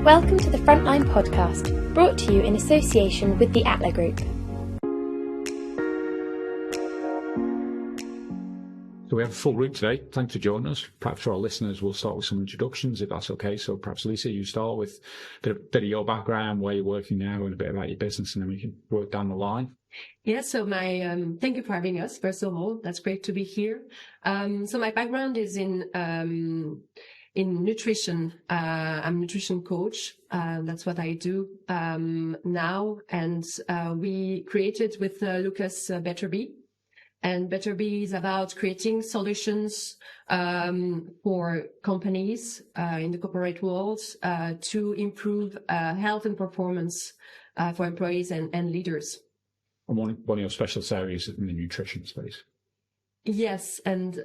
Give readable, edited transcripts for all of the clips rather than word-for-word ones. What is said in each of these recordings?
Welcome to the Frontline podcast, brought to you in association with the Atla Group. So we have a full room today. Thanks for joining us. Perhaps for our listeners, we'll start with some introductions, if that's okay. So perhaps, Lisa, you start with a bit of your background, where you're working now, and a bit about your business, and then we can work down the line. Yeah, so thank you for having us, first of all. That's great to be here. So my background is in nutrition. I'm a nutrition coach. That's what I do now. And we created with Lukas BetterBe. And BetterBe is about creating solutions for companies in the corporate world to improve health and performance for employees and leaders. And one of your specialist areas in the nutrition space. Yes, and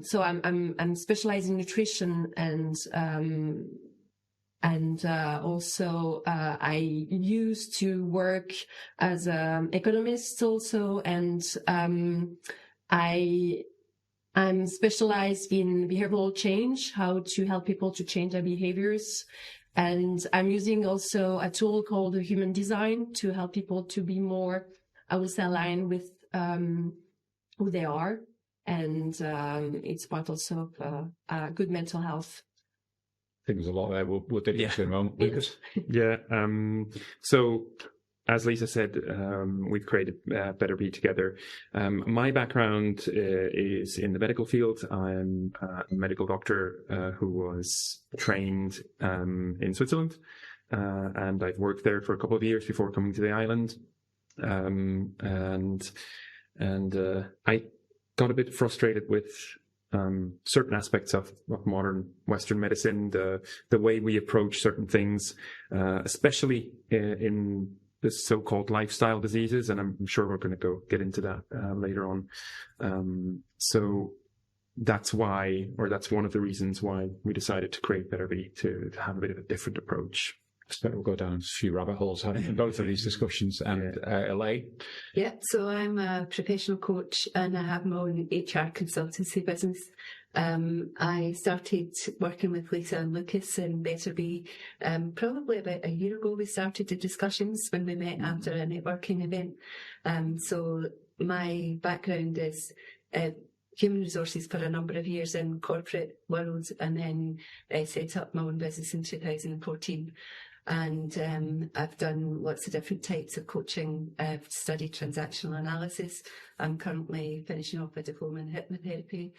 so I'm specialized in nutrition, and also I used to work as an economist also, and I'm specialized in behavioral change, how to help people to change their behaviors. And I'm using also a tool called human design to help people to be more, I would say, aligned with who they are. And it's part also of good mental health. I think there's a lot there. We'll dig into in a moment. Lukas? Yeah. So, as Lisa said, we've created BetterBe together. My background is in the medical field. I'm a medical doctor who was trained in Switzerland, and I've worked there for a couple of years before coming to the island. And I got a bit frustrated with certain aspects of modern Western medicine, the way we approach certain things, especially in the so-called lifestyle diseases, and I'm sure we're going to get into that later on. So that's one of the reasons why we decided to create BetterBe, to have a bit of a different approach. I expect we'll go down a few rabbit holes in both of these discussions. And Elaine? Yeah, so I'm a professional coach and I have my own HR consultancy business. I started working with Lisa and Lukas and BetterBe probably about a year ago. We started the discussions when we met after a networking event. So my background is human resources for a number of years in corporate world, and then I set up my own business in 2014. And I've done lots of different types of coaching. I've studied transactional analysis. I'm currently finishing off a diploma in hypnotherapy.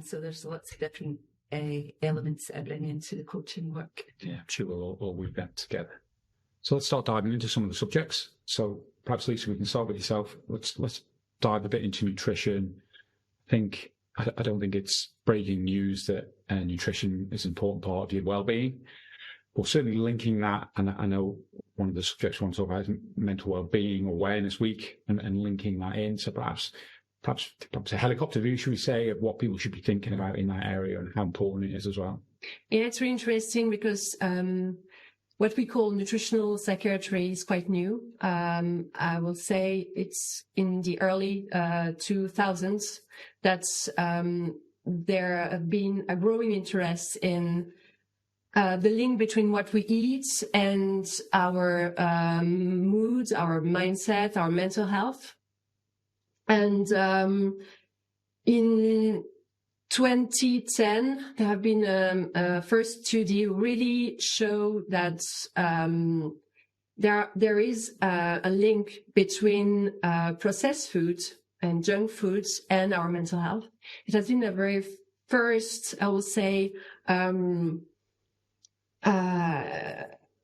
So there's lots of different elements that I bring into the coaching work. Yeah, I'm sure we'll all weave that together. So let's start diving into some of the subjects. So perhaps, Lisa, we can start with yourself. Let's dive a bit into nutrition. I don't think it's breaking news that nutrition is an important part of your well-being. Well, certainly linking that, and I know one of the subjects we want to talk about is Mental Wellbeing Awareness Week, and linking that in. So perhaps a helicopter view, should we say, of what people should be thinking about in that area and how important it is as well. Yeah, it's really interesting because what we call nutritional psychiatry is quite new. I will say it's in the early 2000s that there have been a growing interest in the link between what we eat and our moods, our mindset, our mental health. And in 2010, there have been a first study really show that there is a link between processed foods and junk foods and our mental health. It has been the very first, I will say,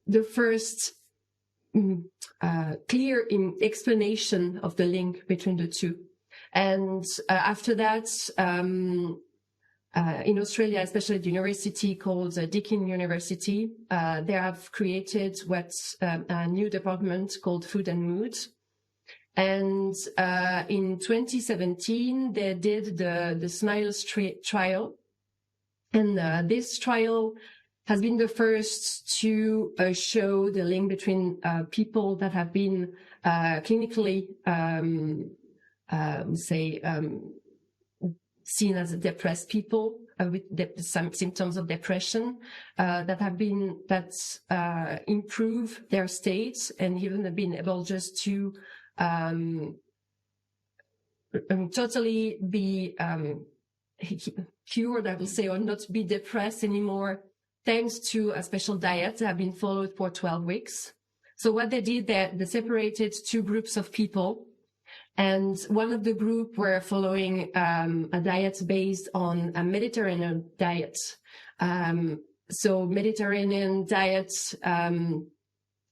the first clear explanation of the link between the two. And after that, in Australia, especially the university called Deakin University, they have created what's a new department called Food and Mood. And in 2017, they did the SMILES trial. And this trial has been the first to show the link between people that have been clinically, seen as depressed people with some symptoms of depression that improve their states, and even have been able just to totally be cured, I would say, or not be depressed anymore, thanks to a special diet that have been followed for 12 weeks. So what they did, they separated two groups of people. And one of the group were following a diet based on a Mediterranean diet. So Mediterranean diet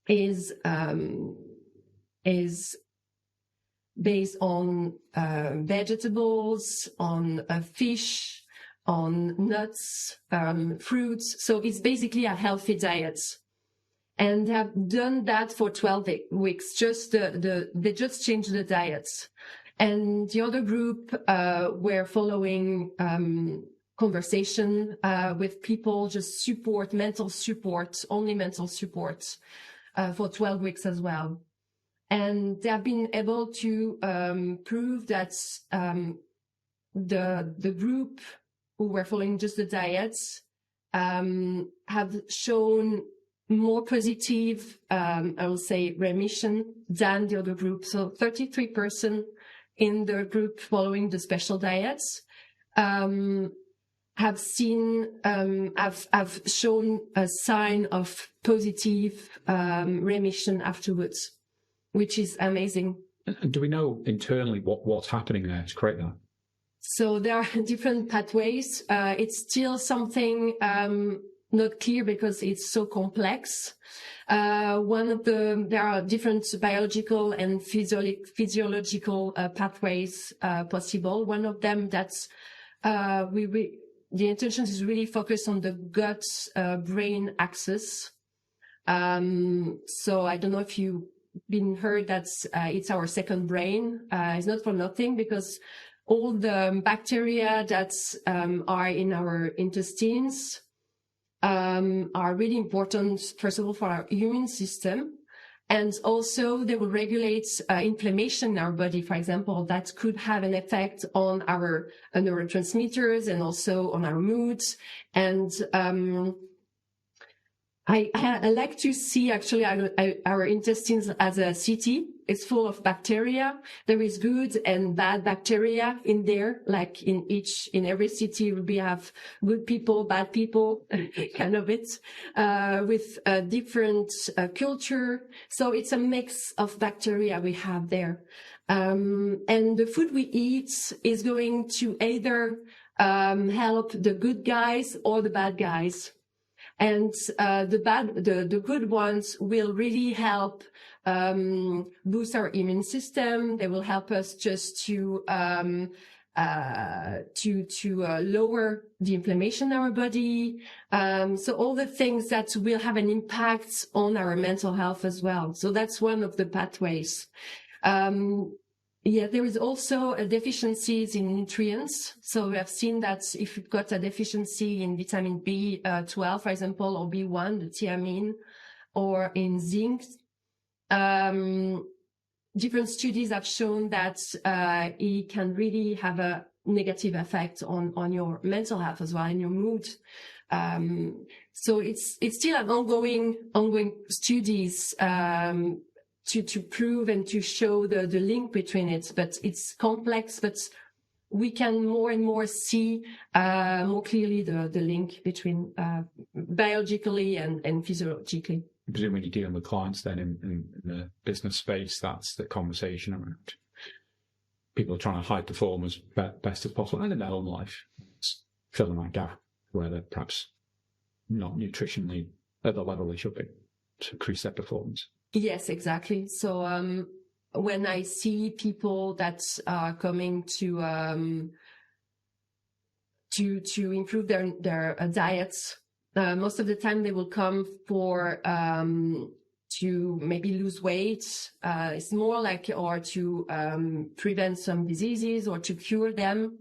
is based on vegetables, on fish, on nuts, fruits. So it's basically a healthy diet. And they have done that for 12 weeks. They just changed the diets. And the other group were following conversation with people, just support, only mental support for 12 weeks as well. And they have been able to prove that the group who were following just the diets have shown more positive, I will say, remission than the other group. So 33% in the group following the special diets have shown a sign of positive remission afterwards, which is amazing. And do we know internally what's happening there to create that? So there are different pathways. It's still something not clear because it's so complex. There are different biological and physiological pathways possible. One of them that's the intention is really focused on the gut brain axis. So I don't know if you've been heard that it's our second brain. It's not for nothing, because all the bacteria that are in our intestines are really important, first of all, for our immune system. And also they will regulate inflammation in our body, for example, that could have an effect on our neurotransmitters and also on our moods. And I like to see actually our intestines as a city. It's full of bacteria. There is good and bad bacteria in there. Like in every city, we have good people, bad people, kind of it, with a different culture. So it's a mix of bacteria we have there. And the food we eat is going to either help the good guys or the bad guys. And the good ones will really help boost our immune system. They will help us just to lower the inflammation in our body. So all the things that will have an impact on our mental health as well. So that's one of the pathways. There is also a deficiencies in nutrients. So we have seen that if you've got a deficiency in vitamin B12, for example, or B1, the thiamine, or in zinc, different studies have shown that it can really have a negative effect on your mental health as well, and your mood. So it's still an ongoing studies to prove and to show the link between it, but it's complex, but we can more and more see more clearly the link between biologically and physiologically. I presume when you're dealing with clients then in the business space, that's the conversation around people are trying to hide the form as best as possible, and in their own life, it's filling that gap where they're perhaps not nutritionally at the level they should be to increase their performance. Yes, exactly. So when I see people that are coming to improve their diets, most of the time they will come for to maybe lose weight. It's more like, or to prevent some diseases or to cure them.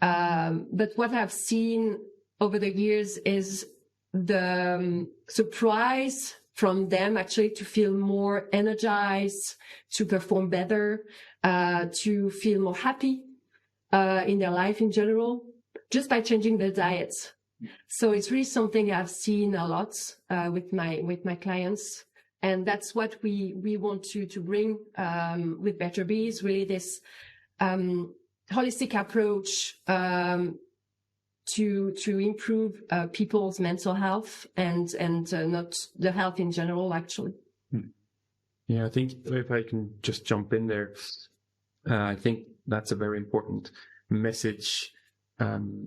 But what I've seen over the years is the surprise from them actually to feel more energized, to perform better, to feel more happy in their life in general. just by changing their diet. So it's really something I've seen a lot with my clients, and that's what we want to bring with BetterBe, is really this holistic approach to improve people's mental health and not the health in general, actually. Yeah, I think if I can just jump in there, I think that's a very important message,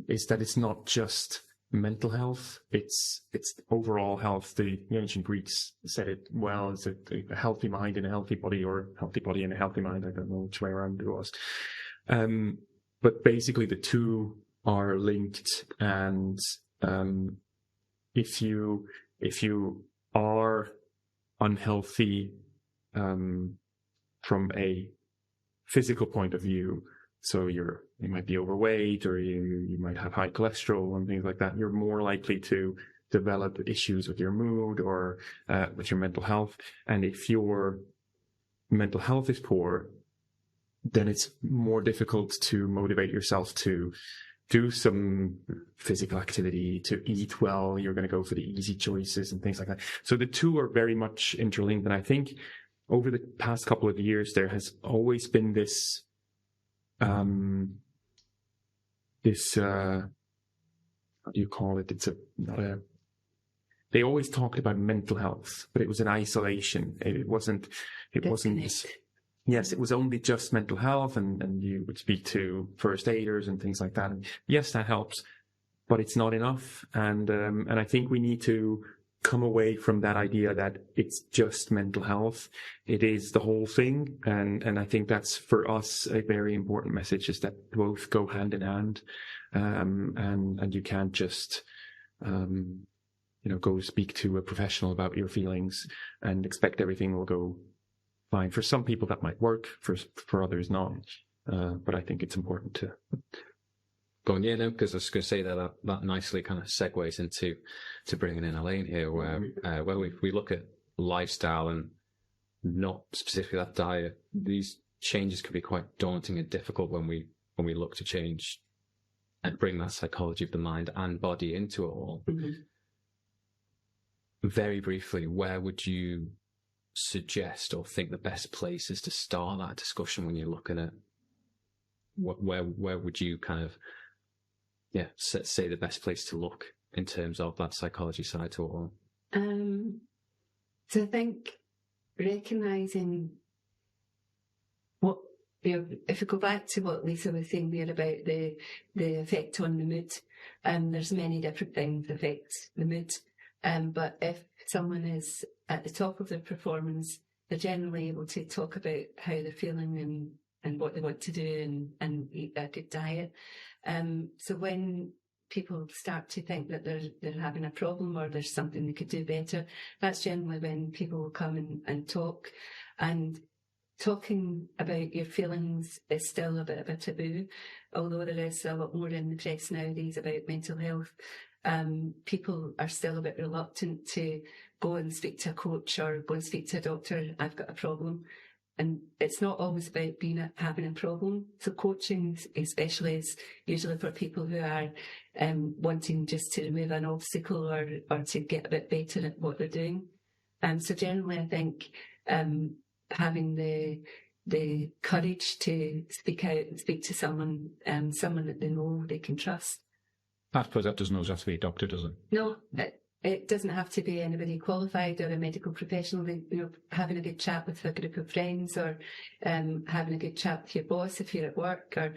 is that it's not just mental health, it's overall health. The ancient Greeks said it well, it's a healthy mind in a healthy body, or healthy body in a healthy mind. I don't know which way around it was. But basically the two are linked, and if you are unhealthy from a physical point of view, so you might be overweight, or you might have high cholesterol and things like that, you're more likely to develop issues with your mood or with your mental health. And if your mental health is poor, then it's more difficult to motivate yourself to do some physical activity, to eat well. You're going to go for the easy choices and things like that. So the two are very much interlinked. And I think over the past couple of years, there has always been this how do you call it? They always talked about mental health, but it was in isolation. It wasn't. Yes, it was only just mental health, and you would speak to first aiders and things like that. And yes, that helps, but it's not enough. And I think we need to come away from that idea that it's just mental health. It is the whole thing. And I think that's, for us, a very important message, is that both go hand in hand. And you can't just, go speak to a professional about your feelings and expect everything will go fine. For some people that might work, for others not. But I think it's important to go on. Yeah, no, because I was going to say that nicely kind of segues into bringing in Elaine here, where we look at lifestyle and not specifically that diet, these changes can be quite daunting and difficult when we look to change and bring that psychology of the mind and body into it all. Mm-hmm. Very briefly, where would you suggest or think the best place is to start that discussion when you're looking at where would you kind of say the best place to look in terms of that psychology side to it all? So I think recognising what, if we go back to what Lisa was saying there about the effect on the mood, there's many different things that affect the mood. But if someone is at the top of their performance, they're generally able to talk about how they're feeling and what they want to do and eat a good diet. So when people start to think that they're having a problem or there's something they could do better, that's generally when people will come and talk. And talking about your feelings is still a bit of a taboo, although there is a lot more in the press nowadays about mental health. People are still a bit reluctant to go and speak to a coach or go and speak to a doctor. I've got a problem. And it's not always about having a problem. So coaching, especially, is usually for people who are wanting just to remove an obstacle or to get a bit better at what they're doing. So generally, I think having the courage to speak out and speak to someone that they know they can trust. I suppose that doesn't always have to be a doctor, does it? No, it doesn't have to be anybody qualified or a medical professional. Having a good chat with a group of friends, or having a good chat with your boss if you're at work, or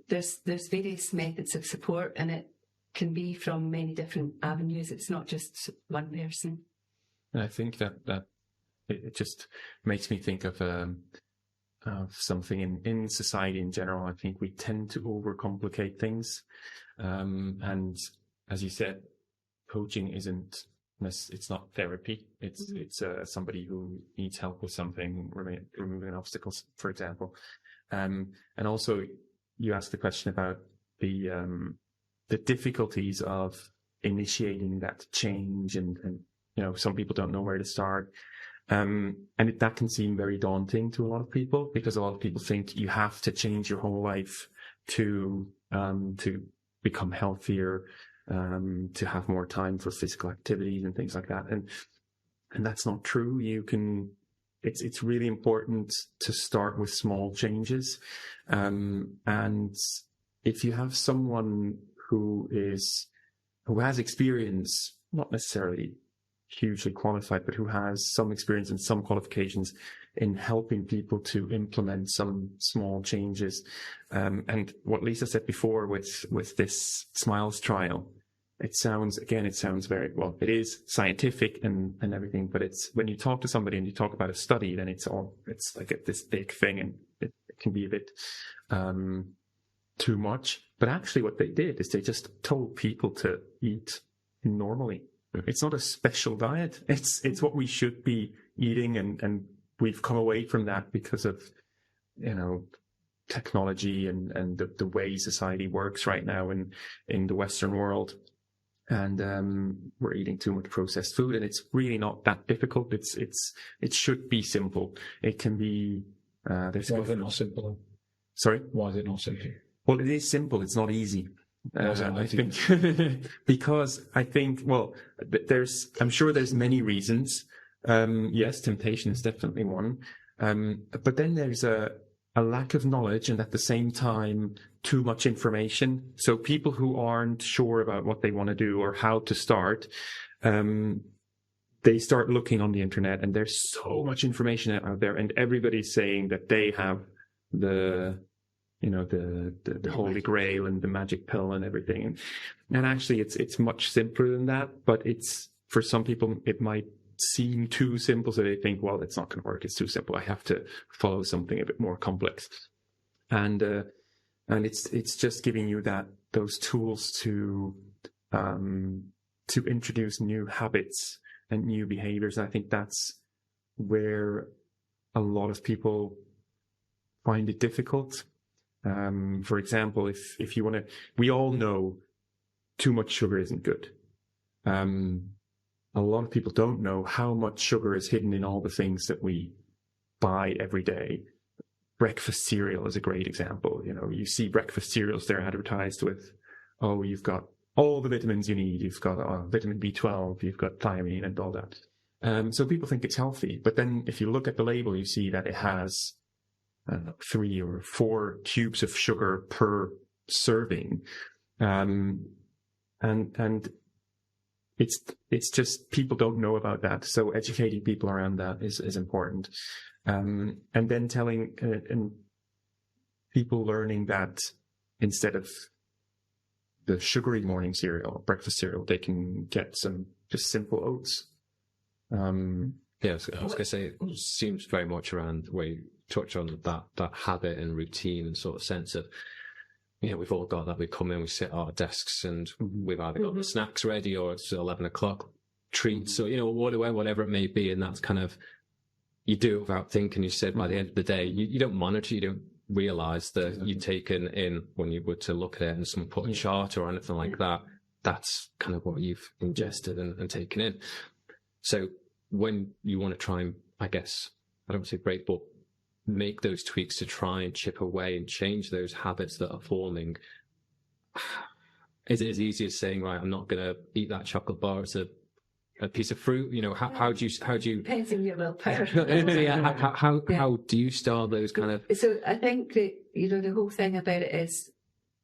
there's various methods of support, and it can be from many different avenues. It's not just one person. And I think that it just makes me think of something in society in general. I think we tend to overcomplicate things. And as you said, coaching it's not therapy. It's somebody who needs help with something, removing obstacles, for example. And also you asked the question about the difficulties of initiating that change, and some people don't know where to start. And that can seem very daunting to a lot of people, because a lot of people think you have to change your whole life to become healthier, to have more time for physical activities and things like that. And that's not true. It's really important to start with small changes. And if you have someone who has experience, not necessarily hugely qualified, but who has some experience and some qualifications in helping people to implement some small changes. And what Lisa said before with this SMILES trial, it sounds very, well, it is scientific and everything, but it's, when you talk to somebody and you talk about a study, then it's like this big thing, and it can be a bit too much. But actually what they did is they just told people to eat normally. It's not a special diet. It's what we should be eating, and we've come away from that because of, technology and the way society works right now in the Western world. And we're eating too much processed food, and it's really not that difficult. It should be simple. It can be. Why is it not simple? Sorry? Why is it not simple? Well, it is simple. It's not easy. I think because I think, well, I'm sure there's many reasons. Yes, temptation is definitely one. But then there's a lack of knowledge, and at the same time, too much information. So people who aren't sure about what they want to do or how to start, they start looking on the internet, and there's so much information out there, and everybody's saying that they have the holy grail and the magic pill and everything. And actually it's much simpler than that, but for some people, it might seem too simple. So they think, well, it's not going to work. It's too simple. I have to follow something a bit more complex. And it's just giving you those tools to introduce new habits and new behaviors. And I think that's where a lot of people find it difficult. For example, if you want to, we all know too much sugar isn't good. A lot of people don't know how much sugar is hidden in all the things that we buy every day. Breakfast cereal is a great example. You see breakfast cereals, they're advertised with, oh, you've got all the vitamins you need. You've got vitamin B12, you've got thiamine and all that. So people think it's healthy. But then if you look at the label, you see that it has 3 or 4 cubes of sugar per serving. And it's just, people don't know about that. So educating people around that is important. And then telling, and people learning that instead of the sugary morning cereal, breakfast cereal, they can get some just simple oats. Yeah, I was going to say, it seems very much around where you touch on that habit and routine and sort of sense of, we've all got that. We come in, we sit at our desks, and we've either got the snacks ready, or it's 11 o'clock treats, or, whatever it may be. And that's kind of, you do it without thinking. You said by the end of the day, you don't monitor, you don't realize that you've taken in, when you were to look at it and someone put a chart or anything like that, that's kind of what you've ingested and taken in. So when you want to try and, I guess, I don't want to say break, but make those tweaks to try and chip away and change those habits that are forming, is it as easy as saying, right, I'm not going to eat that chocolate bar, it's a piece of fruit? How do you depends on your willpower. How do you start those kind of? So I think that the whole thing about it is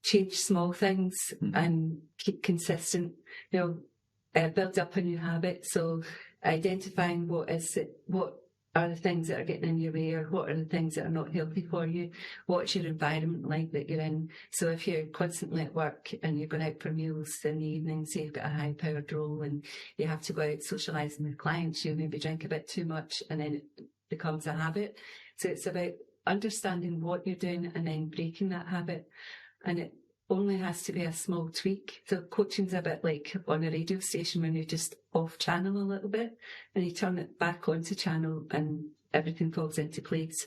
change small things and keep consistent. Build up a new habit. So identifying what are the things that are getting in your way, or what are the things that are not healthy for you? What's your environment like that you're in? So if you're constantly at work and you're going out for meals in the evening, say you've got a high-powered role and you have to go out socialising with clients, you maybe drink a bit too much, and then it becomes a habit. So it's about understanding what you're doing and then breaking that habit. And it only has to be a small tweak. So coaching's a bit like on a radio station when you're just off channel a little bit and you turn it back onto channel and everything falls into place.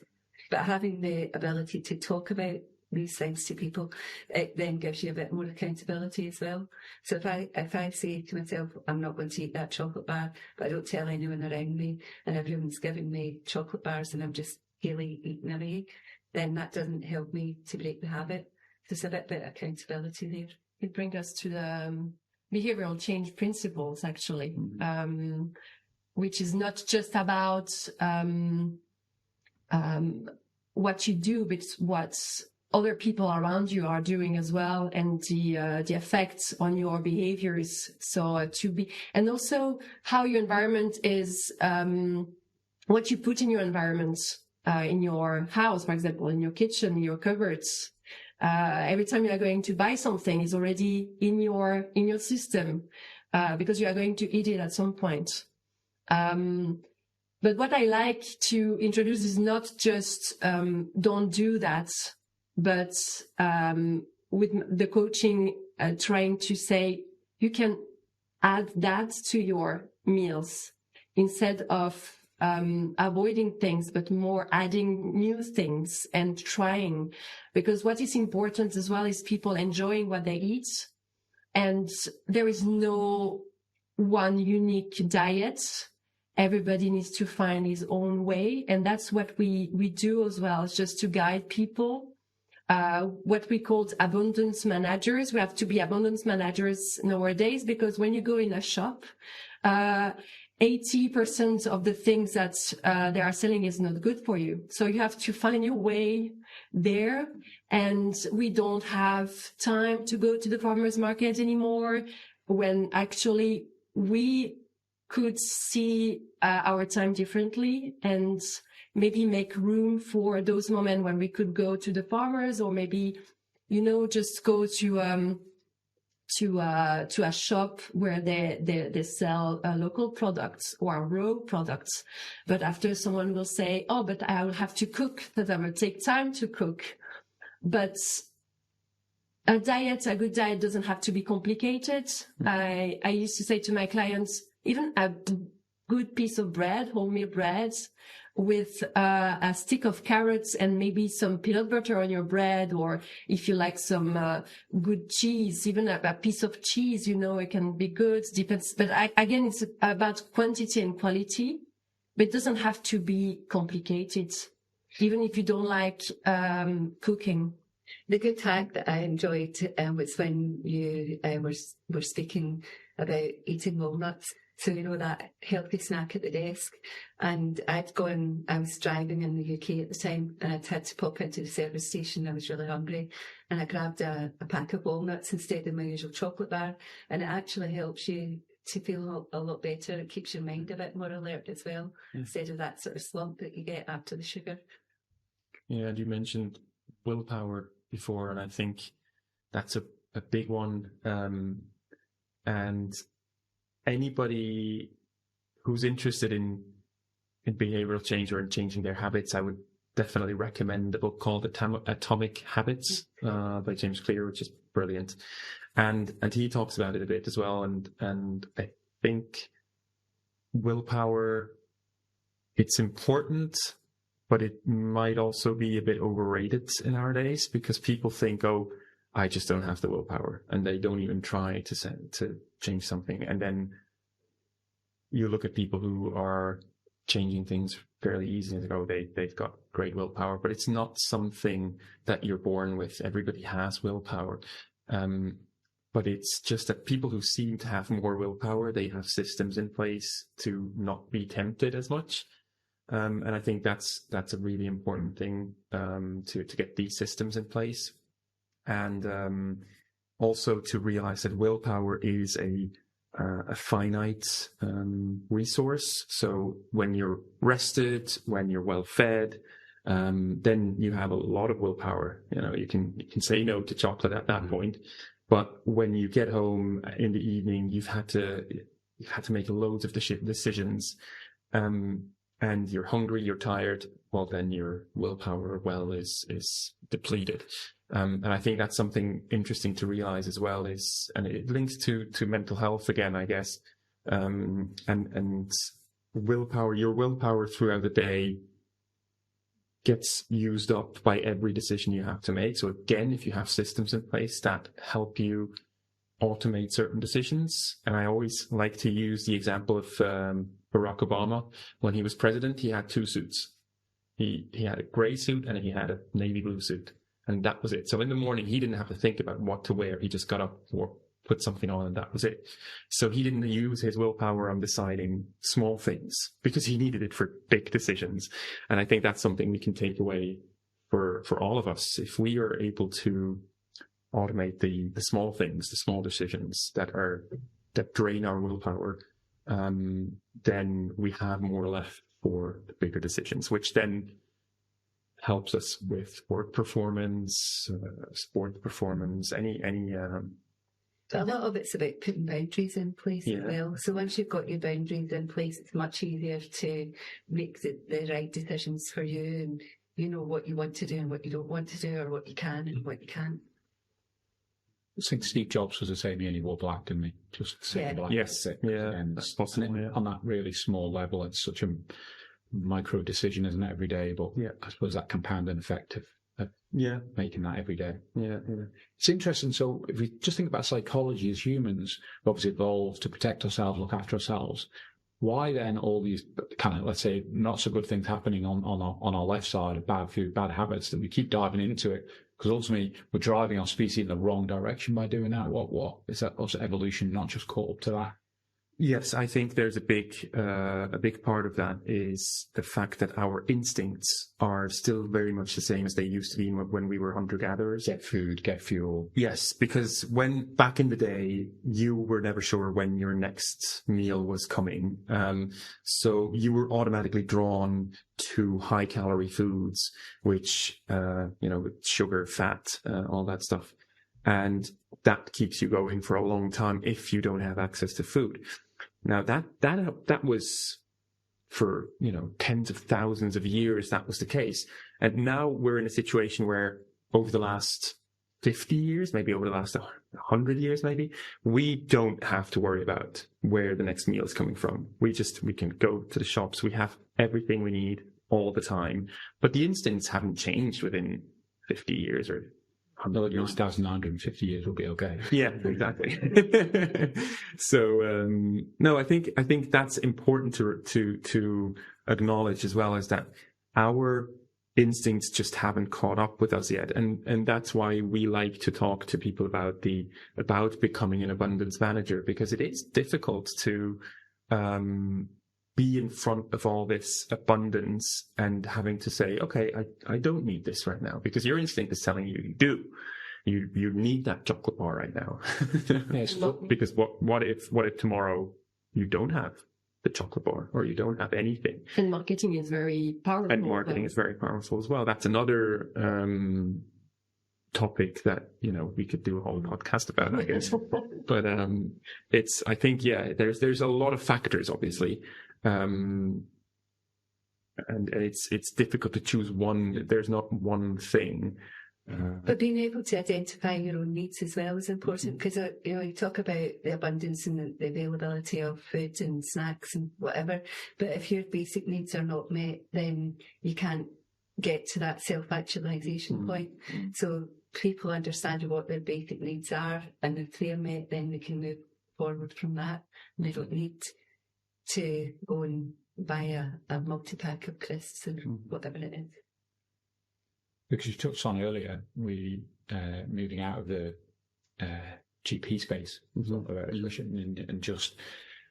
But having the ability to talk about these things to people, it then gives you a bit more accountability as well. So if I say to myself, I'm not going to eat that chocolate bar, but I don't tell anyone around me and everyone's giving me chocolate bars and I'm just gaily eating away, then that doesn't help me to break the habit. There's a bit of accountability there. it brings us to the behavioral change principles, actually, which is not just about what you do, but what other people around you are doing as well, and the effects on your behaviors. So and also how your environment is, what you put in your environment, in your house, for example, in your kitchen, in your cupboards. Every time you are going to buy something is already in your system, because you are going to eat it at some point. But what I like to introduce is not just don't do that, but with the coaching, trying to say you can add that to your meals instead of avoiding things, but more adding new things and trying. Because what is important as well is people enjoying what they eat. And there is no one unique diet. Everybody needs to find his own way. And that's what we do as well, is just to guide people. What we call abundance managers. We have to be abundance managers nowadays, because when you go in a shop, 80% of the things that they are selling is not good for you. So you have to find your way there. And we don't have time to go to the farmers market anymore, when actually we could see our time differently and maybe make room for those moments when we could go to the farmers, or maybe, just go to a shop where they sell local products or raw products. But after, someone will say, oh, but I will have to cook, that I will take time to cook. But a good diet doesn't have to be complicated. I used to say to my clients, even a good piece of bread, wholemeal bread, with a stick of carrots and maybe some peanut butter on your bread, or if you like some good cheese, even a piece of cheese, it can be good. Depends. But again, it's about quantity and quality, but it doesn't have to be complicated, even if you don't like cooking. The good hack that I enjoyed was when you were speaking about eating walnuts. So, that healthy snack at the desk. And I was driving in the UK at the time, and I'd had to pop into the service station. I was really hungry, and I grabbed a pack of walnuts instead of my usual chocolate bar. And it actually helps you to feel a lot better. It keeps your mind a bit more alert as well, instead of that sort of slump that you get after the sugar. Yeah, and you mentioned willpower before, and I think that's a big one. And anybody who's interested in behavioral change or in changing their habits, I would definitely recommend a book called Atomic Habits by James Clear, which is brilliant. And he talks about it a bit as well. And I think willpower, it's important, but it might also be a bit overrated in our days, because people think, oh, I just don't have the willpower, and they don't even try to change something. And then you look at people who are changing things fairly easily and go, they've got great willpower, but it's not something that you're born with. Everybody has willpower. But it's just that people who seem to have more willpower, they have systems in place to not be tempted as much. And I think that's a really important thing, to get these systems in place. And also to realize that willpower is a finite resource. So when you're rested, when you're well fed, then you have a lot of willpower. You can say no to chocolate at that point. But when you get home in the evening, you've had to make loads of decisions, and you're hungry, you're tired. Well, then your willpower is depleted. And I think that's something interesting to realize as well, and it links to mental health again, I guess. And willpower, your willpower throughout the day gets used up by every decision you have to make. So again, if you have systems in place that help you automate certain decisions, and I always like to use the example of Barack Obama. When he was president, he had two suits. He had a gray suit and he had a navy blue suit. and that was it. So in the morning, he didn't have to think about what to wear. He just got up or put something on, and that was it. So he didn't use his willpower on deciding small things because he needed it for big decisions. And I think that's something we can take away for all of us. If we are able to automate the small things, the small decisions that drain our willpower, then we have more left for the bigger decisions, which then helps us with work performance, sport performance, any But a lot of it's about putting boundaries in place as well. So once you've got your boundaries in place, it's much easier to make the right decisions for you, and you know what you want to do and what you don't want to do, or what you can and what you can't. I think Steve Jobs was the same. He only wore black, didn't he? Just saying black. Yes. And that's possible. on that really small level, it's such a micro decision, isn't it, every day? But I suppose that compounding effect of making that every day. Yeah. It's interesting. So if we just think about psychology as humans, we've obviously evolved to protect ourselves, look after ourselves. Why then all these kind of, let's say, not so good things happening on our left side of bad food, bad habits, that we keep diving into it? Because ultimately we're driving our species in the wrong direction by doing that. What is that? Also evolution not just caught up to that? Yes, I think there's a big part of that is the fact that our instincts are still very much the same as they used to be when we were hunter-gatherers. Get food, get fuel. Yes, because when back in the day, you were never sure when your next meal was coming. So you were automatically drawn to high-calorie foods, which, with sugar, fat, all that stuff. And that keeps you going for a long time if you don't have access to food. Now that was for, tens of thousands of years, that was the case. And now we're in a situation where over the last 50 years, maybe over the last 100 years, maybe, we don't have to worry about where the next meal is coming from. We can go to the shops. We have everything we need all the time. But the instincts haven't changed within 50 years or 100 years. 1,950 years will be okay. Yeah, exactly. So, no, I think that's important to acknowledge as well, is that our instincts just haven't caught up with us yet. And that's why we like to talk to people about becoming an abundance manager, because it is difficult to, be in front of all this abundance and having to say, okay, I don't need this right now, because your instinct is telling you do. You need that chocolate bar right now. Yes. Because what if tomorrow you don't have the chocolate bar, or you don't have anything? And marketing is very powerful. And marketing is very powerful as well. That's another topic that, we could do a whole podcast about, I guess. But I think there's a lot of factors, obviously. And it's difficult to choose one. There's not one thing. But being able to identify your own needs as well is important, because you talk about the abundance and the availability of food and snacks and whatever. But if your basic needs are not met, then you can't get to that self-actualization point. So people understand what their basic needs are, and if they're met, then they can move forward from that. And they don't need to go and buy a multi-pack of crisps and whatever it is. Because you touched on earlier, we moving out of the GP space, and just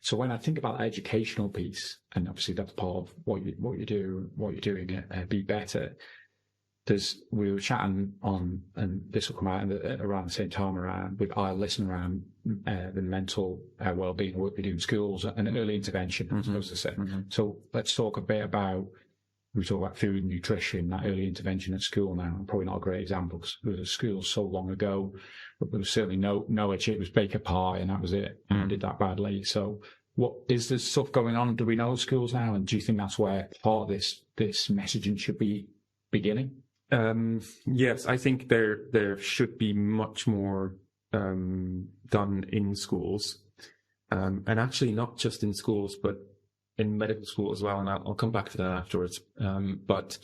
so when I think about the educational piece, and obviously that's part of what you're doing at Be Better. We were chatting on, and this will come out around the same time with our listen around the mental well-being work we do in schools and early intervention, I suppose to say. So let's talk a bit about. We talk about food and nutrition, that early intervention at school now. Probably not a great example because it was a school so long ago, but there was certainly no it was bake a pie and that was it. And I did that badly. So what is there stuff going on? Do we know schools now? And do you think that's where part of this messaging should be beginning? Yes, I think there should be much more done in schools, and actually not just in schools, but in medical school as well. And I'll come back to that afterwards. But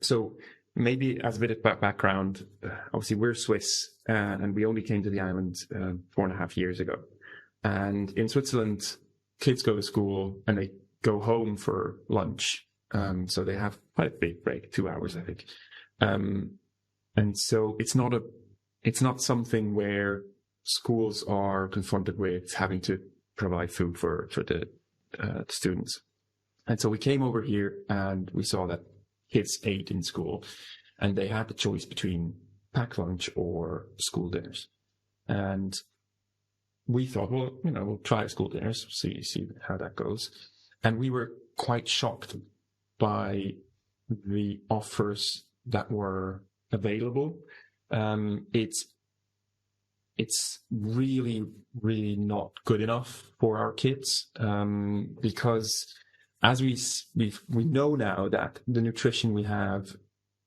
so maybe as a bit of background, obviously we're Swiss, and we only came to the island 4.5 years ago. And in Switzerland, kids go to school and they go home for lunch. So they have quite a big break, 2 hours, I think. And so it's not something where schools are confronted with having to provide food for the students. And so we came over here and we saw that kids ate in school, and they had the choice between packed lunch or school dinners. And we thought, well, we'll try school dinners, see how that goes. And we were quite shocked by the offers that were available. It's really, really not good enough for our kids, because as we know now that the nutrition we have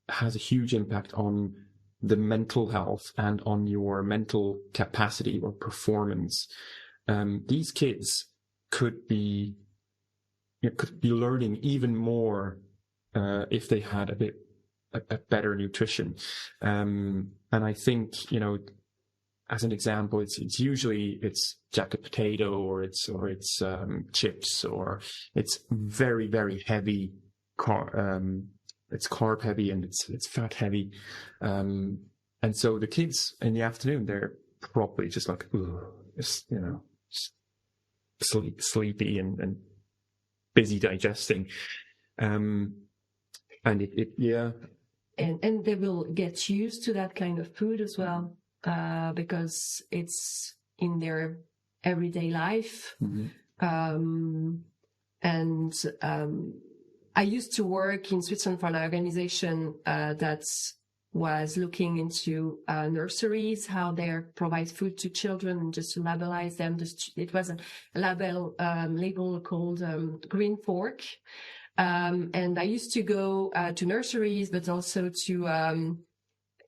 has a huge impact on the mental health and on your mental capacity or performance. These kids could be learning even more if they had a better nutrition. And I think, as an example, it's usually jacket potato or it's chips, or it's very, very heavy it's carb heavy and it's fat heavy. And so the kids in the afternoon, they're probably just like, sleepy and busy digesting. And And they will get used to that kind of food as well, because it's in their everyday life. Mm-hmm. I used to work in Switzerland for an organization that was looking into nurseries, how they provide food to children, and just to labelize them. It was a label called Green Fork. And I used to go to nurseries, but also to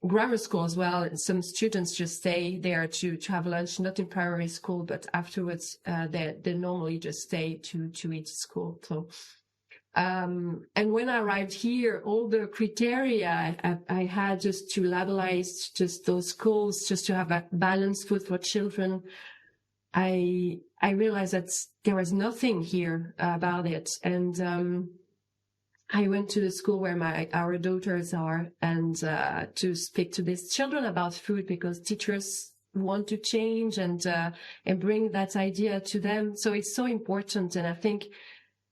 grammar school as well. And some students just stay there to have lunch, not in primary school, but afterwards they normally just stay to eat at school. So. And when I arrived here, all the criteria I had just to labelize just those schools, just to have a balanced food for children, I realized that there was nothing here about it. And I went to the school where our daughters are, and to speak to these children about food, because teachers want to change and bring that idea to them. So it's so important, and I think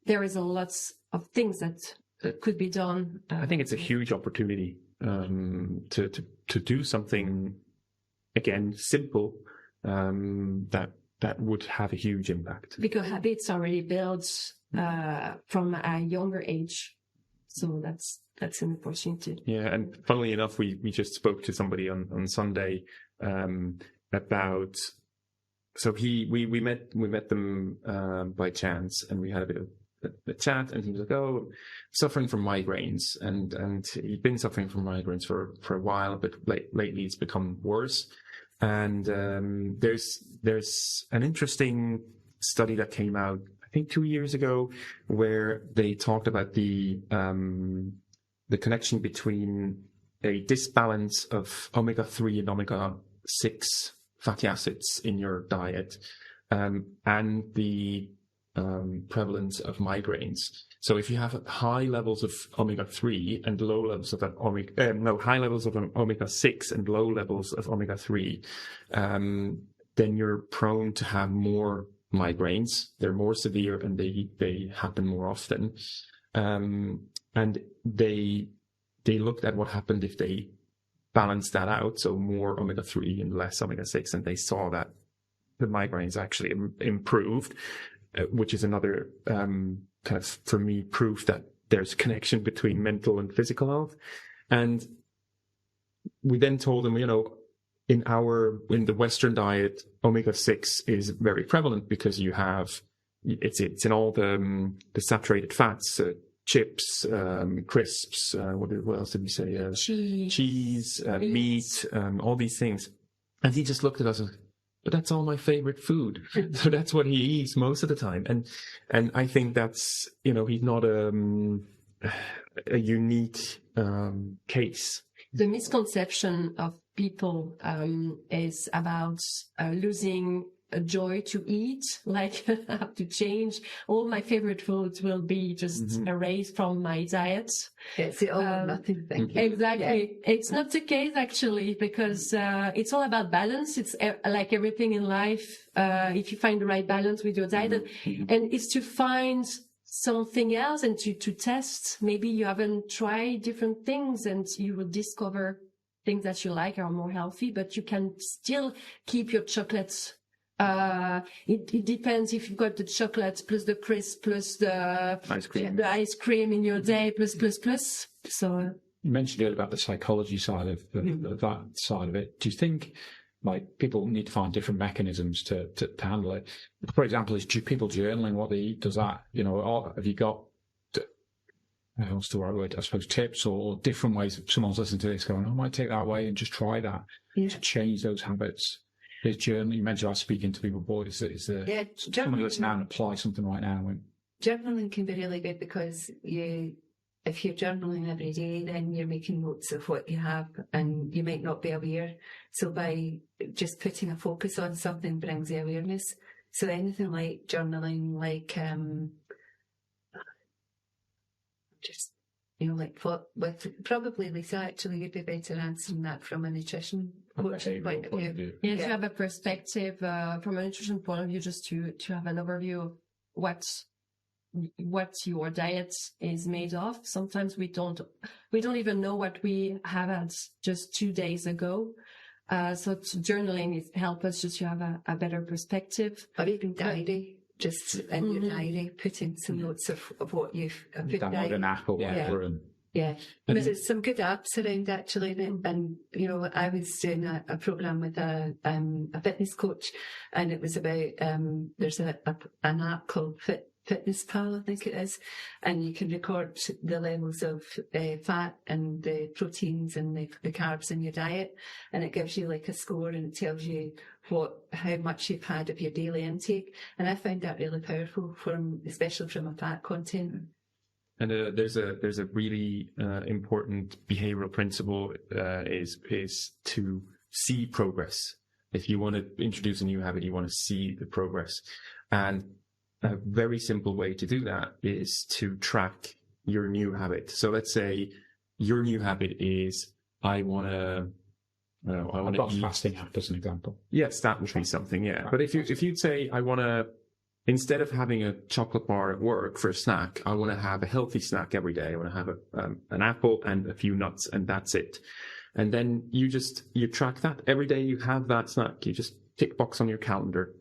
there is a lot of things that could be done. I think it's a huge opportunity to do something, again, simple, that would have a huge impact. Because habits are already built from a younger age. So that's an opportunity. Yeah, and funnily enough, we just spoke to somebody on Sunday about. So we met them by chance, and we had a bit of a chat, and he was like, "Oh, suffering from migraines," and he'd been suffering from migraines for a while, but lately it's become worse. And there's an interesting study that came out, I think 2 years ago, where they talked about the connection between a disbalance of omega-3 and omega-6 fatty acids in your diet, and the prevalence of migraines. So if you have high levels of omega-3 and low levels of high levels of omega-6 and low levels of omega-3, then you're prone to have more migraines. They're more severe and they happen more often. And they looked at what happened if they balanced that out, so more omega-3 and less omega-6, and they saw that the migraines actually improved, which is another kind of, for me, proof that there's a connection between mental and physical health. And we then told them, in the Western diet, omega-6 is very prevalent because it's in all the saturated fats, chips, crisps, what else did we say? Cheese, meat, all these things. And he just looked at us and, but that's all my favorite food. So that's what he eats most of the time. And I think that's, he's not a unique case. The misconception of people is about losing a joy to eat. Like I have to change. All my favorite foods will be just erased from my diet. It's the all or nothing thing. Exactly. Yeah. It's not the case actually, because it's all about balance. It's like everything in life. If you find the right balance with your diet, and it's to find something else and to test. Maybe you haven't tried different things and you will discover things that you like are more healthy, but you can still keep your chocolates. It depends if you've got the chocolate plus the crisp plus the ice cream in your day plus. So you mentioned earlier about the psychology side of that side of it. Do you think like people need to find different mechanisms to handle it? For example, is people journaling what they eat? Does that, or have you got what's the right word? I suppose tips or different ways. If someone's listening to this going, I might take that way and just try that to change those habits. There's journaling. You mentioned about speaking to people, boys. Is there someone who listen now and apply something right now? Journaling can be really good because if you're journaling every day, then you're making notes of what you have and you might not be aware. So by just putting a focus on something brings the awareness. So anything like journaling, like with probably Lisa, actually, you'd be better answering that from a nutrition coach point of view. Yeah, to have a perspective from a nutrition point of view, just to have an overview of what your diet is made of. Sometimes we don't even know what we have had just 2 days ago. So journaling helps us just to have a better perspective. Or even diary. Just in your diary, putting some notes of what you've put down. Download an app or whatever. Yeah. There's some good apps around actually, and I was doing a program with a fitness coach, and it was about there's an app called Fitness Pal, I think it is, and you can record the levels of fat and the proteins and the carbs in your diet, and it gives you like a score and it tells you how much you've had of your daily intake, and I found that really powerful especially from a fat content. And there's a really important behavioral principle is to see progress. If you want to introduce a new habit, you want to see the progress, and a very simple way to do that is to track your new habit. So let's say your new habit is I've got a fasting app as an example. Yes, that would be something. Yeah, but if you'd say I want to, instead of having a chocolate bar at work for a snack, I want to have a healthy snack every day. I want to have an apple and a few nuts, and that's it. And then you track that every day. You have that snack. You just tick box on your calendar.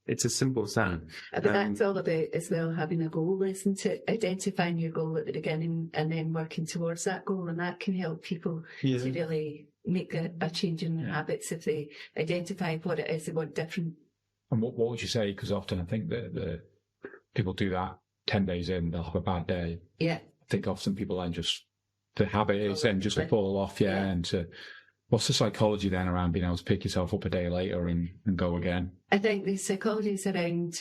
It's as simple as that. But that's all about as well having a goal, isn't it? Identifying your goal at the beginning and then working towards that goal, and that can help people to really make a change in their habits if they identify what it is they want different. And what would you say? Because often I think that the people do that 10 days in, they'll have a bad day. Yeah. I think often people then the habit is then just to fall off, and what's the psychology then around being able to pick yourself up a day later and go again? I think the psychology is around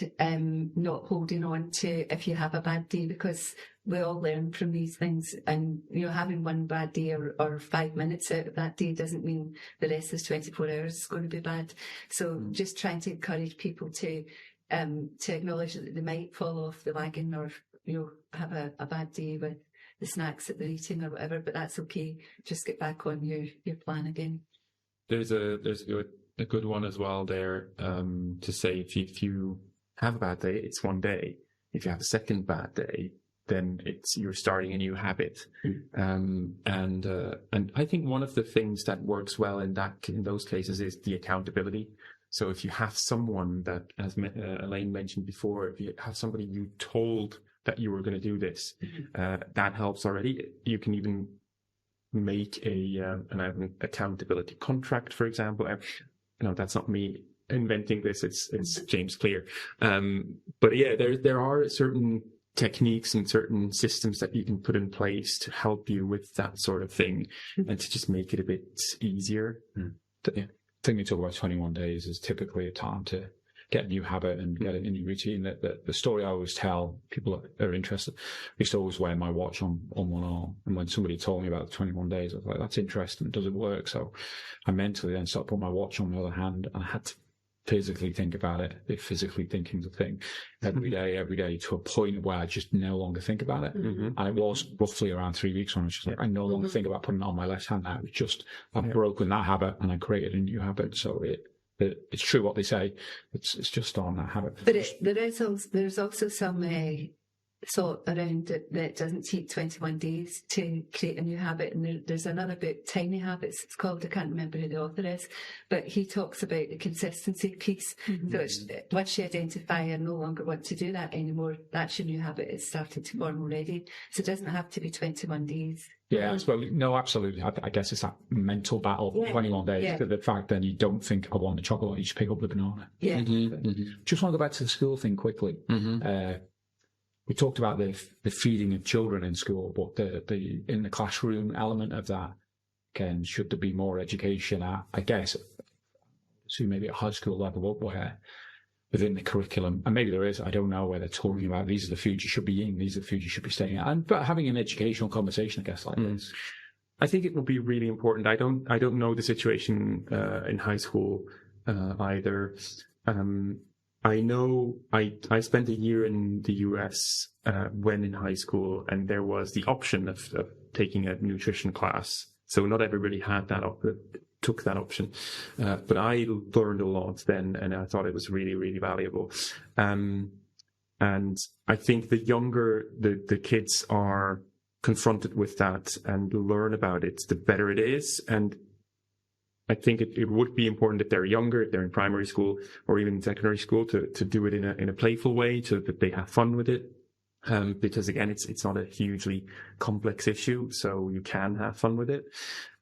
not holding on to if you have a bad day, because we all learn from these things, and having one bad day or 5 minutes out of that day doesn't mean the rest of 24 hours is going to be bad. So just trying to encourage people to acknowledge that they might fall off the wagon or have a bad day with the snacks that they're eating or whatever, but that's okay. Just get back on your plan again. There's a good one as well there to say if you have a bad day, it's one day. If you have a second bad day, then you're starting a new habit. And I think one of the things that works well in those cases is the accountability. So if you have someone that, as Elaine mentioned before, if you have somebody you told that you were going to do this, that helps already. You can even make an accountability contract, for example. That's not me inventing this; it's James Clear. But yeah, there are certain techniques and certain systems that you can put in place to help you with that sort of thing, and to just make it a bit easier. Yeah. I think we talk about 21 days is typically a time to get a new habit and get it in your routine. The story I always tell people that are interested, I used to always wear my watch on one arm. And when somebody told me about the 21 days, I was like, that's interesting. Does it work? So I mentally then started putting my watch on the other hand, and I had to physically think about it, if physically thinking's a thing, every day, to a point where I just no longer think about it. And it was roughly around 3 weeks when I was just like, I no longer think about putting it on my left hand now. It's just, I've broken that habit and I created a new habit. So it's true what they say. It's just on that habit. But there's also some thought around it that it doesn't take 21 days to create a new habit. And there's another book, Tiny Habits, it's called. I can't remember who the author is, but he talks about the consistency piece. So it's, once you identify I no longer want to do that anymore, that's your new habit. It's started to form already. So it doesn't have to be 21 days. Yeah, no, absolutely. I guess it's that mental battle, 21 days, to the fact that you don't think, I want the chocolate, you just pick up the banana. Yeah. Just want to go back to the school thing quickly. We talked about the feeding of children in school, but the in the classroom element of that, again, should there be more education at, I guess, so maybe at high school level up where within the curriculum, and maybe there is, I don't know, where they're talking about these are the foods you should be eating, these are the foods you should be staying at, but having an educational conversation, I guess, like this. I think it will be really important. I don't know the situation in high school either. I know I spent a year in the US when in high school, and there was the option of taking a nutrition class. So not everybody had that took that option, but I learned a lot then, and I thought it was really, really valuable. And I think the younger the kids are confronted with that and learn about it, the better it is. And I think it would be important if they're younger, if they're in primary school or even secondary school, to do it in a playful way, so that they have fun with it. Because again, it's not a hugely complex issue, so you can have fun with it.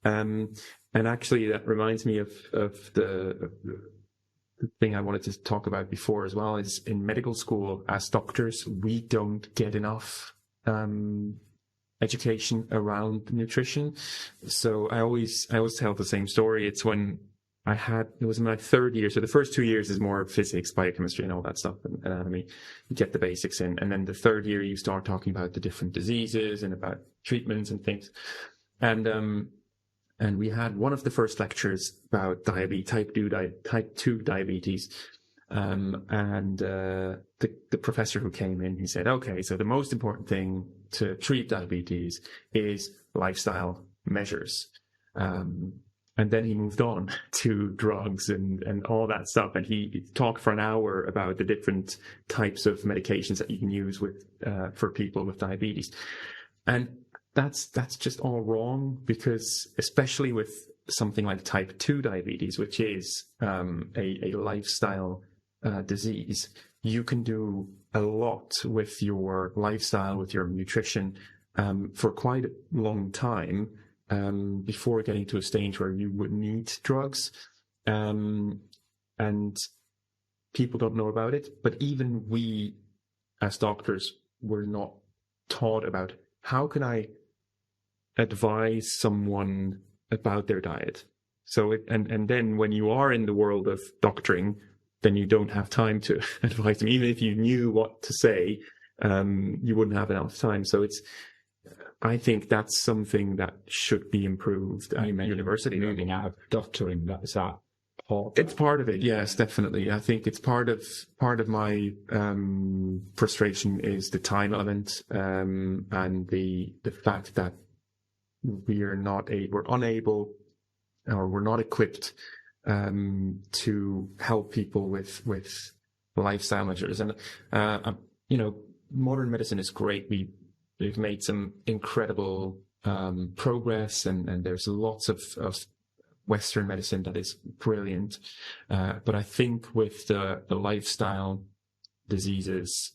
And actually, that reminds me of the thing I wanted to talk about before as well. Is in medical school, as doctors, we don't get enough education around nutrition. So I always tell the same story. It's when it was my third year. So the first 2 years is more physics, biochemistry and all that stuff, and anatomy. You get the basics in. And then the third year, you start talking about the different diseases and about treatments and things. And we had one of the first lectures about diabetes, type 2 diabetes. The professor who came in, he said, okay, so the most important thing to treat diabetes is lifestyle measures. And then he moved on to drugs and all that stuff. And he talked for an hour about the different types of medications that you can use for people with diabetes. And that's just all wrong, because especially with something like type 2 diabetes, which is a lifestyle disease, you can do a lot with your lifestyle, with your nutrition, for quite a long time, before getting to a stage where you would need drugs. And people don't know about it, but even we as doctors were not taught about how can I advise someone about their diet. So and then when you are in the world of doctoring, then you don't have time to advise them. Even if you knew what to say, you wouldn't have enough time. So I think that's something that should be improved at university. Moving out of doctoring, is that part? It's part of it, yes, definitely. I think it's part of my frustration is the time element, and the fact that we're unable, or we're not equipped to help people with lifestyle measures. And modern medicine is great. We've made some incredible progress, and there's lots of Western medicine that is brilliant. But I think with the lifestyle diseases,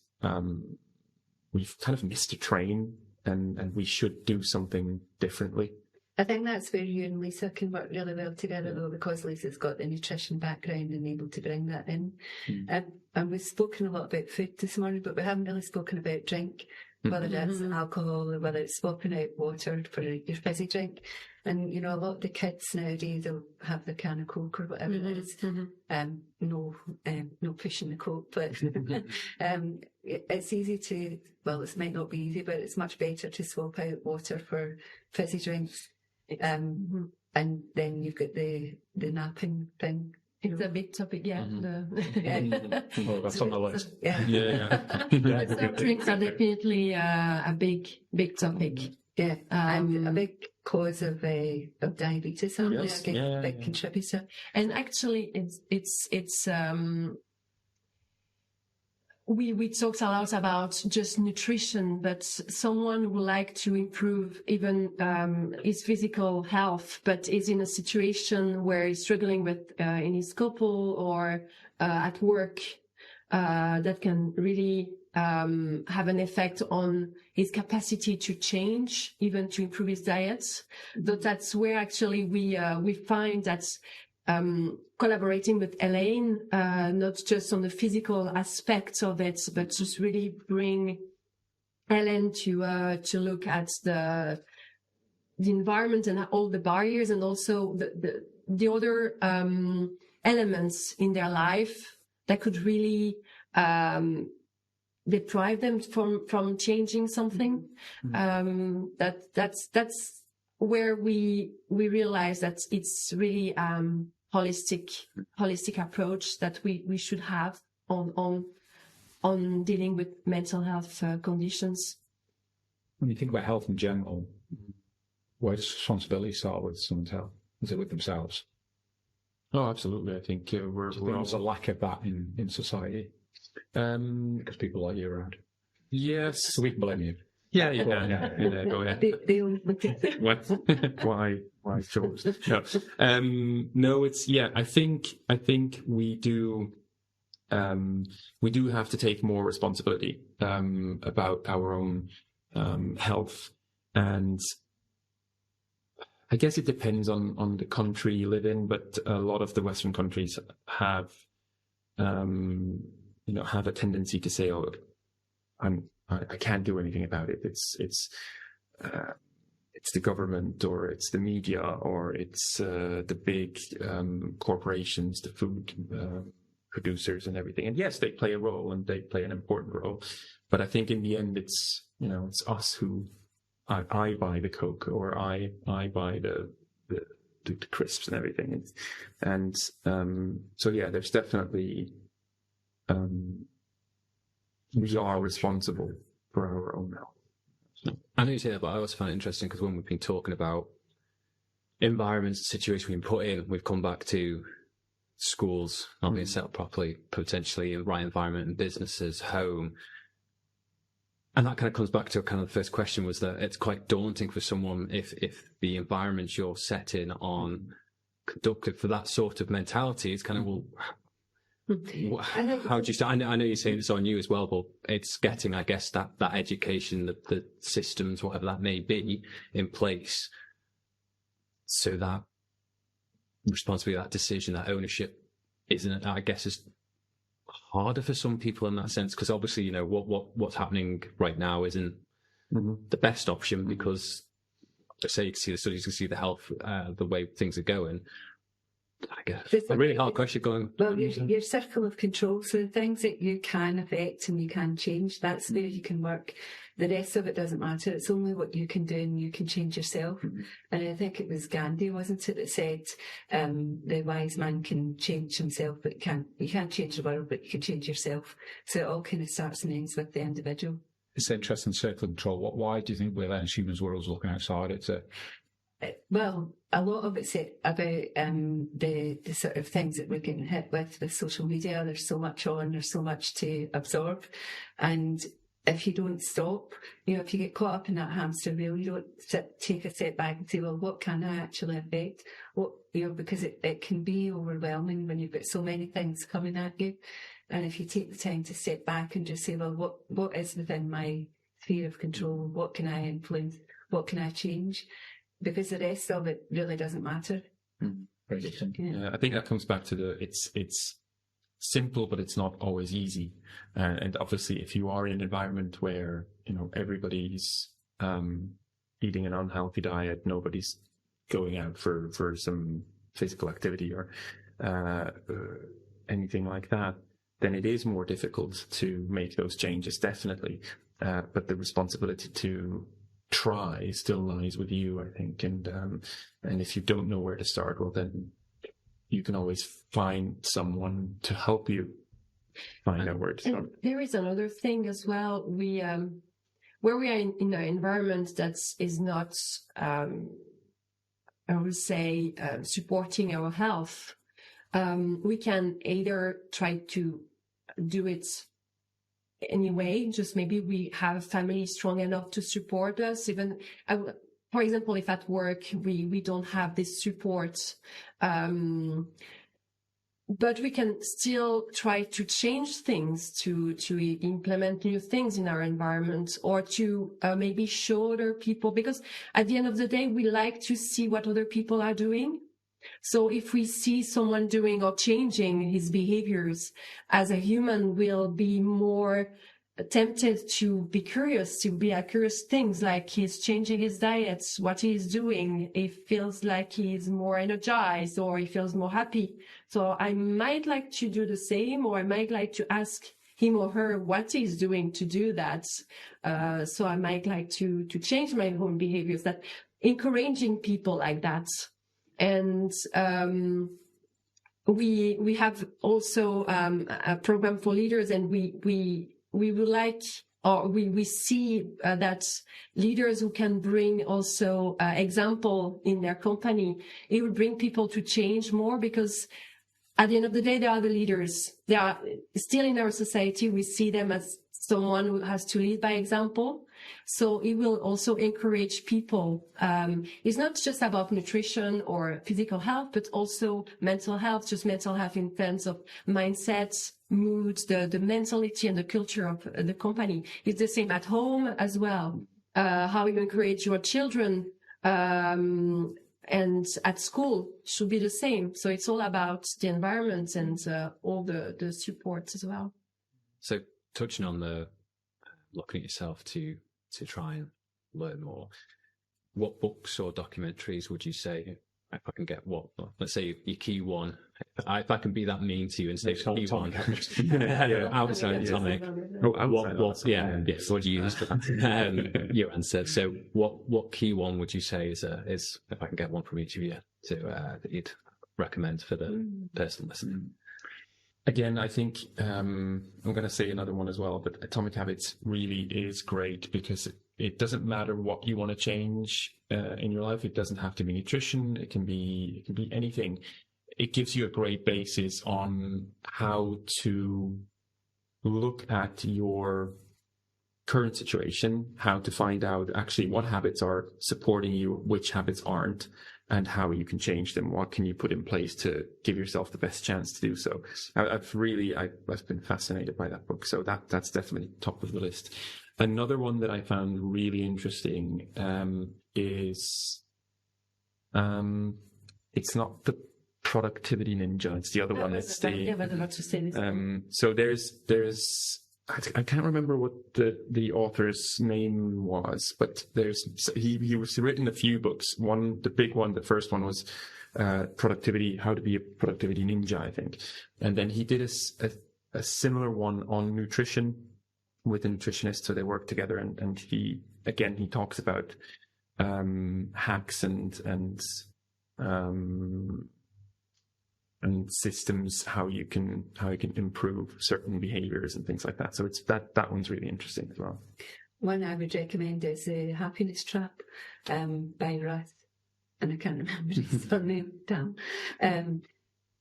we've kind of missed a train, and we should do something differently. I think that's where you and Lisa can work really well together, though, because Lisa's got the nutrition background and able to bring that in. And we've spoken a lot about food this morning, but we haven't really spoken about drink, whether that's alcohol or whether it's swapping out water for your fizzy drink. And, a lot of the kids nowadays, they'll have the can of Coke or whatever it is. No pushing the Coke, but it's easy to, it might not be easy, but it's much better to swap out water for fizzy drinks. And then you've got the napping thing, It's a big topic, yeah. Oh, that's on the list. Soft drinks are definitely a big topic. Yeah, and a big cause of diabetes, aren't Yes, they? A big contributor. And actually, it's we talked a lot about just nutrition, but someone would like to improve even his physical health, but is in a situation where he's struggling with in his couple or at work, that can really have an effect on his capacity to change, even to improve his diet. But that's where actually we find that collaborating with Elaine, not just on the physical aspects of it, but just really bring Elaine to look at the environment and all the barriers, and also the other elements in their life that could really deprive them from changing something. That's where we realize that it's really holistic approach that we should have on dealing with mental health conditions. When you think about health in general, where does responsibility start with someone's health? Is it with themselves? Oh, absolutely. I think we're There's a lack of that in society because people like you around. Yes. So we can blame you. Yeah, go ahead. They all look at it. What? Why chores? No, it's I think we do have to take more responsibility about our own health, and I guess it depends on the country you live in, but a lot of the Western countries have have a tendency to say, "Oh, I can't do anything about it. It's the government, or it's the media, or it's the big corporations, the food producers, and everything." And yes, they play a role, and they play an important role. But I think in the end, it's us who I buy the Coke, or I buy the crisps and everything, and so there's definitely. We are responsible for our own health. I know you say that, but I also find it interesting because when we've been talking about environments, situations we've been put in, we've come back to schools not being set up properly, potentially in the right environment, and businesses, home. And that kind of comes back to kind of the first question, was that it's quite daunting for someone if the environment you're set in on conductive for that sort of mentality. It's kind of, how do you start? I know you're saying it's on you as well, but it's getting, I guess, that education, the systems, whatever that may be, in place, so that responsibility, that decision, that ownership isn't, I guess, is harder for some people in that sense, because obviously, what's happening right now isn't the best option, because, say, you can see the studies, you can see the health, the way things are going. I guess a really hard question going. Well, your circle of control, so the things that you can affect and you can change, that's where you can work. The rest of it doesn't matter. It's only what you can do, and you can change yourself. And I think it was Gandhi, wasn't it, that said, the wise man can change himself, but you can't change the world, but you can change yourself. So it all kind of starts and ends with the individual. It's interesting, circle of control. Why do you think we're letting humans worlds looking outside it? Well, a lot of it's about the sort of things that we're getting hit with social media. There's so much on, there's so much to absorb. And if you don't stop, if you get caught up in that hamster wheel, you don't take a step back and say, well, what can I actually affect? Because it can be overwhelming when you've got so many things coming at you. And if you take the time to step back and just say, well, what is within my sphere of control? What can I influence? What can I change? Because the rest of it really doesn't matter. Very good. Yeah, I think that comes back to it's simple, but it's not always easy. And obviously, if you are in an environment where everybody's eating an unhealthy diet, nobody's going out for some physical activity or anything like that, then it is more difficult to make those changes, definitely. But the responsibility to try still lies with you, I think. And if you don't know where to start, well, then you can always find someone to help you find out where to start. And there is another thing as well. We where we are in an environment that is not, I would say, supporting our health. We can either try to do it anyway, just maybe we have family strong enough to support us. Even, for example, if at work we don't have this support, but we can still try to change things, to implement new things in our environment, or to maybe show other people, because at the end of the day, we like to see what other people are doing. So if we see someone doing or changing his behaviors, as a human, we'll be more tempted to be curious, to be curious things like he's changing his diets, what he's doing. He feels like he's more energized or he feels more happy. So I might like to do the same, or I might like to ask him or her what he's doing to do that. So I might like to change my own behaviors, that encouraging people like that. And we have also a program for leaders, and we would like, or we see that leaders who can bring also example in their company, it would bring people to change more, because at the end of the day, they are the leaders. They are still in our society. We see them as someone who has to lead by example. So it will also encourage people. It's not just about nutrition or physical health, but also mental health, just mental health in terms of mindset, mood, the mentality and the culture of the company. It's the same at home as well. How you encourage your children, and at school should be the same. So it's all about the environment and all the support as well. So touching on the looking at yourself to try and learn more, what books or documentaries would you say, if I can get let's say your key one, if I can be that mean to you and say key one, outside Atomic, what do you use for that? Your answer. So what key one would you say is if I can get one from each of you that you'd recommend for the person listening? Again, I think I'm going to say another one as well, but Atomic Habits really is great, because it doesn't matter what you want to change in your life. It doesn't have to be nutrition. It can be anything. It gives you a great basis on how to look at your current situation, how to find out actually what habits are supporting you, which habits aren't, and how you can change them. What can you put in place to give yourself the best chance to do so? I've been fascinated by that book. So that's definitely top of the list. Another one that I found really interesting is it's not the Productivity Ninja. It's the other one. It's so there's I can't remember what the author's name was, but he was written a few books. The big one, the first one was Productivity, How to Be a Productivity Ninja, I think. And then he did a similar one on nutrition with a nutritionist, so they work together. And he talks about hacks and systems, how you can improve certain behaviors and things like that. So it's that one's really interesting as well. One I would recommend is The Happiness Trap by Russ, and I can't remember his surname down.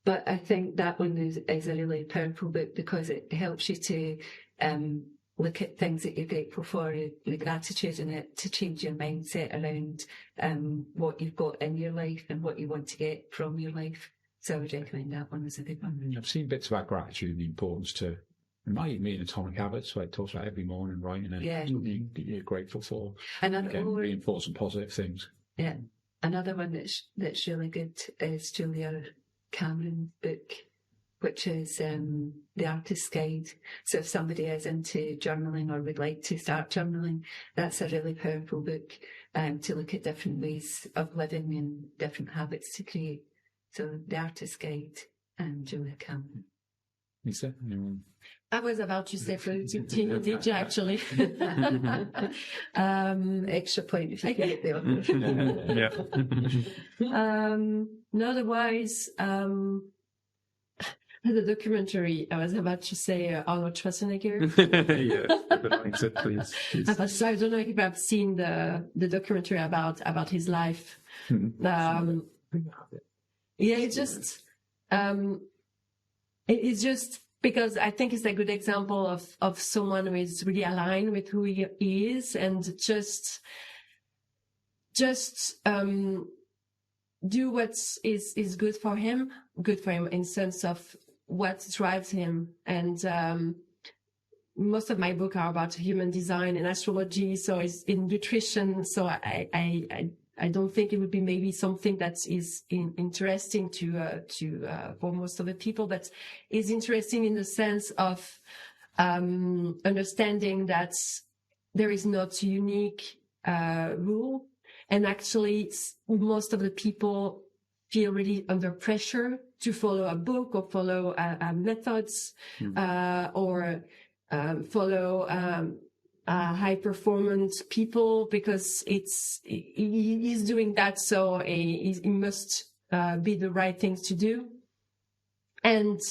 But I think that one is a really powerful book, because it helps you to look at things that you're grateful for, the gratitude in it, to change your mindset around what you've got in your life and what you want to get from your life. So I would recommend that one as a good one. I've seen bits about gratitude and the importance to, it might mean Atomic Habits, where it talks about every morning writing something you're grateful for. Reinforce some positive things. Yeah. Another one that's really good is Julia Cameron's book, which is The Artist's Guide. So if somebody is into journaling or would like to start journaling, that's a really powerful book to look at different ways of living and different habits to create. So The Artist's Guide and Julia Cameron. Lisa? Anyone? I was about to say for teenage actually. Extra point if you can get there. Otherwise, the documentary, I was about to say Arnold Schwarzenegger. Please. So I don't know if I've seen the documentary about his life. It's just because I think it's a good example of someone who is really aligned with who he is, and just do what is good for him in sense of what drives him. And most of my book are about human design and astrology, so it's in nutrition. So I don't think it would be maybe something that is interesting to for most of the people, but is interesting in the sense of understanding that there is not a unique rule, and actually most of the people feel really under pressure to follow a book or follow methods or follow high performance people, because he's doing that, so he must be the right things to do. And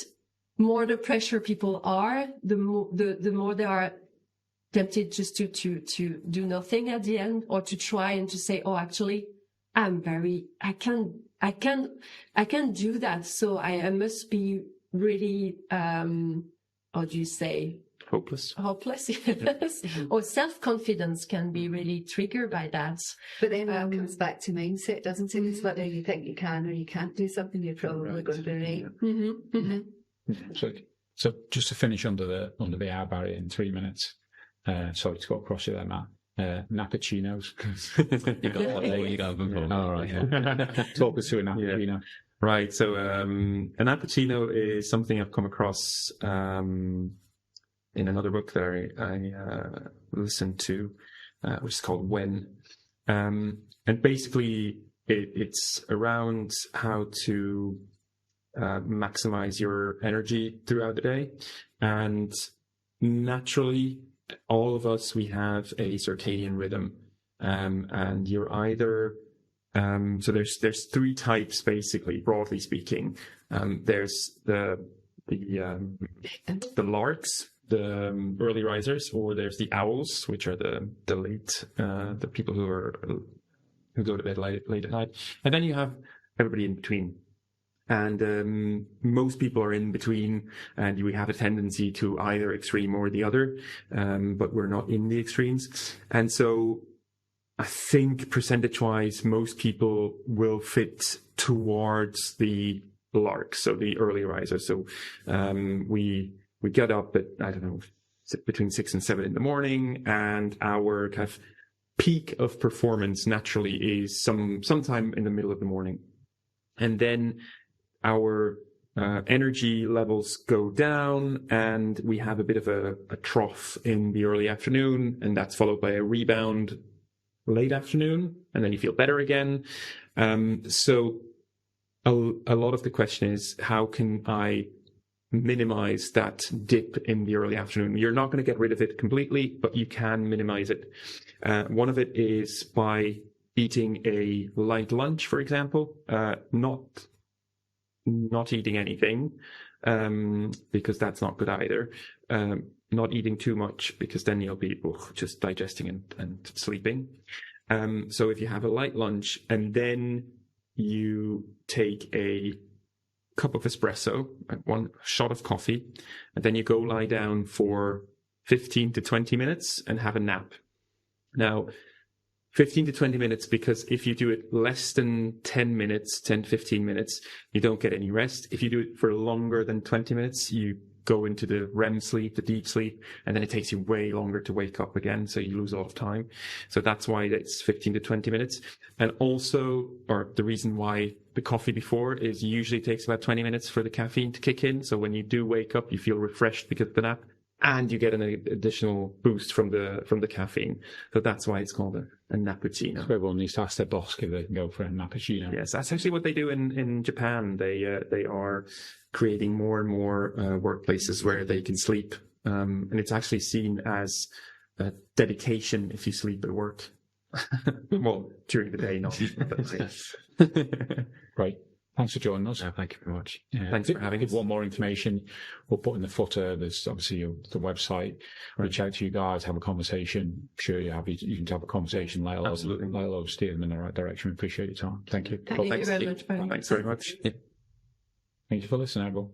more the pressure people are, the more they are tempted just to do nothing at the end, or to try and to say, oh, actually I can do that, so I must be really how do you say, hopeless, yes. Or self-confidence can be really triggered by that. But then that comes back to mindset, doesn't it? It's whether you think you can or you can't do something, you're probably going to be right. So just to finish under the hour barrier in 3 minutes. Sorry to go across you there, Matt. Nappuccinos. You got them. All right. Yeah. Talk us through a nappuccino. Yeah. Right. So an nappuccino is something I've come across in another book that I listened to, which is called When. And basically it's around how to maximize your energy throughout the day. And naturally, all of us, we have a circadian rhythm. And you're either so there's three types, basically, broadly speaking. There's the larks, the early risers, or there's the owls, which are the late, the people who go to bed late at night. And then you have everybody in between. And most people are in between, and we have a tendency to either extreme or the other, but we're not in the extremes. And so I think percentage-wise, most people will fit towards the lark, so the early riser. So we get up at, I don't know, between 6 and 7 in the morning, and our kind of peak of performance naturally is sometime in the middle of the morning. And then our energy levels go down, and we have a bit of a trough in the early afternoon, and that's followed by a rebound late afternoon, and then you feel better again. So a lot of the question is, how can I minimize that dip in the early afternoon? You're not going to get rid of it completely, but you can minimize it. One of it is by eating a light lunch, for example, not eating anything, because that's not good either. Not eating too much, because then you'll be just digesting and sleeping. So if you have a light lunch and then you take a cup of espresso, one shot of coffee, and then you go lie down for 15 to 20 minutes and have a nap. Now, 15 to 20 minutes, because if you do it less than 10 minutes, 10 to 15 minutes, you don't get any rest. If you do it for longer than 20 minutes, you go into the REM sleep, the deep sleep, and then it takes you way longer to wake up again, so you lose a lot of time. So that's why it's 15 to 20 minutes. And also, or the reason why the coffee before is usually takes about 20 minutes for the caffeine to kick in. So when you do wake up, you feel refreshed because of the nap. and you get an additional boost from the caffeine. So that's why it's called a nappuccino. Everyone needs to ask their boss if they can go for a nappuccino. Yes, that's actually what they do in Japan. They are creating more and more workplaces where they can sleep, and it's actually seen as a dedication if you sleep at work. Well, during the day, not. Great. Thanks for joining us. Thank you very much. Yeah. Thanks for having us. If you want more information, we'll put in the footer. There's obviously the website. Reach out to you guys, have a conversation. I'm sure you're happy. You can have a conversation. Absolutely. Let us steer them in the right direction. We appreciate your time. Thank you. Thank you very much. Thanks very much. Thank you for listening, everyone.